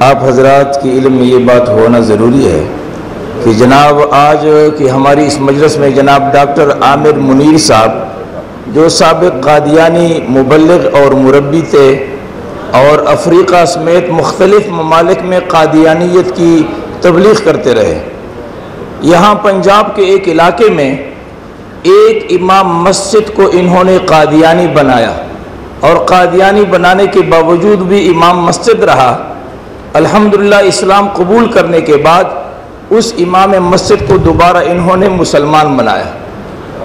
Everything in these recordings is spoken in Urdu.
آپ حضرات کے علم میں یہ بات ہونا ضروری ہے کہ جناب آج کہ ہماری اس مجلس میں جناب ڈاکٹر عامر منیر صاحب جو سابق قادیانی مبلغ اور مربی تھے اور افریقہ سمیت مختلف ممالک میں قادیانیت کی تبلیغ کرتے رہے، یہاں پنجاب کے ایک علاقے میں ایک امام مسجد کو انہوں نے قادیانی بنایا اور قادیانی بنانے کے باوجود بھی امام مسجد رہا۔ الحمدللہ اسلام قبول کرنے کے بعد اس امام مسجد کو دوبارہ انہوں نے مسلمان بنایا۔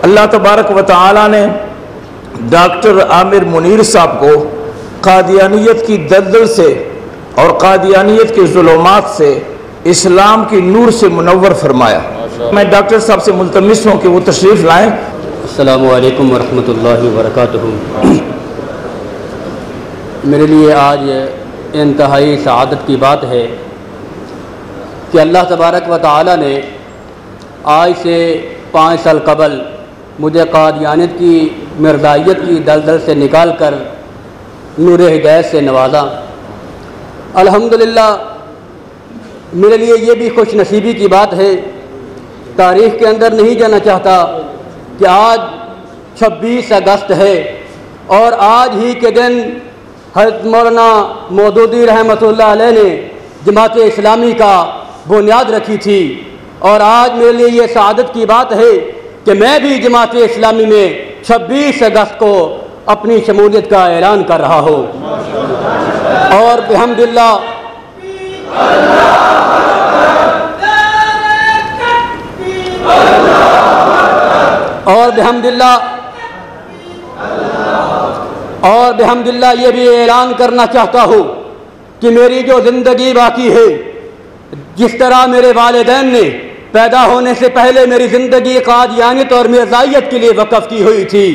اللہ تبارک و تعالی نے ڈاکٹر عامر منیر صاحب کو قادیانیت کی دلدل سے اور قادیانیت کے ظلمات سے اسلام کی نور سے منور فرمایا۔ میں ڈاکٹر صاحب سے ملتمس ہوں کہ وہ تشریف لائیں۔ السلام علیکم ورحمۃ اللہ وبرکاتہ۔ میرے لیے آج انتہائی سعادت کی بات ہے کہ اللہ تبارک و تعالی نے آج سے 5 سال قبل مجھے قادیانیت کی مرزائیت کی دلدل سے نکال کر نور ہدایت سے نوازا۔ الحمدللہ میرے لیے یہ بھی خوش نصیبی کی بات ہے، تاریخ کے اندر نہیں جانا چاہتا کہ آج 26 اگست ہے اور آج ہی کے دن حضرت مولانا مودودی رحمۃ اللہ علیہ نے جماعت اسلامی کا بنیاد رکھی تھی، اور آج میرے لیے یہ سعادت کی بات ہے کہ میں بھی جماعت اسلامی میں 26 اگست کو اپنی شمولیت کا اعلان کر رہا ہوں۔ اور بحمدللہ اور بحمدللہ یہ بھی اعلان کرنا چاہتا ہوں کہ میری جو زندگی باقی ہے، جس طرح میرے والدین نے پیدا ہونے سے پہلے میری زندگی قادیانیت اور مرزائیت کے لیے وقف کی ہوئی تھی،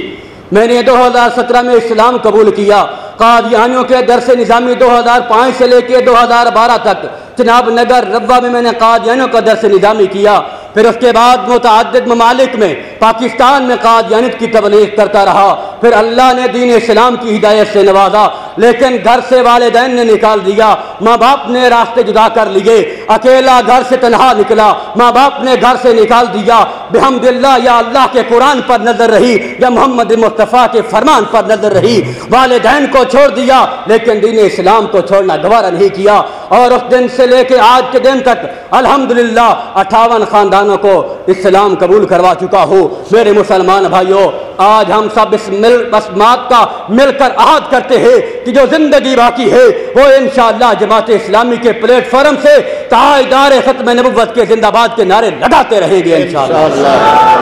میں نے 2017 میں اسلام قبول کیا۔ قادیانیوں کے درس نظامی 2005 سے لے کے 2012 تک جناب نگر ربوہ میں نے قادیانیوں کا درس نظامی کیا، پھر اس کے بعد متعدد ممالک میں پاکستان میں قادیانیت کی تبلیغ کرتا رہا، پھر اللہ نے دین اسلام کی ہدایت سے نوازا، لیکن گھر سے والدین نے نکال دیا، ماں باپ نے راستے جدا کر لیے، اکیلا گھر سے تنہا نکلا، ماں باپ نے گھر سے نکال دیا۔ بحمدللہ یا اللہ کے قرآن پر نظر رہی یا محمد مصطفیٰ کے فرمان پر نظر رہی، والدین کو چھوڑ دیا لیکن دین اسلام کو چھوڑنا گوارا نہیں کیا، اور اس دن سے لے کے آج کے دن تک الحمدللہ 58 خاندانوں کو اسلام قبول کروا چکا ہوں۔ میرے مسلمان بھائیوں، آج ہم سب اس بات کا مل کر عہد کرتے ہیں کہ جو زندگی باقی ہے وہ انشاءاللہ جماعت اسلامی کے پلیٹ فارم سے تاجدار ختم نبوت کے زندہ باد کے نعرے لگاتے رہیں گے انشاءاللہ۔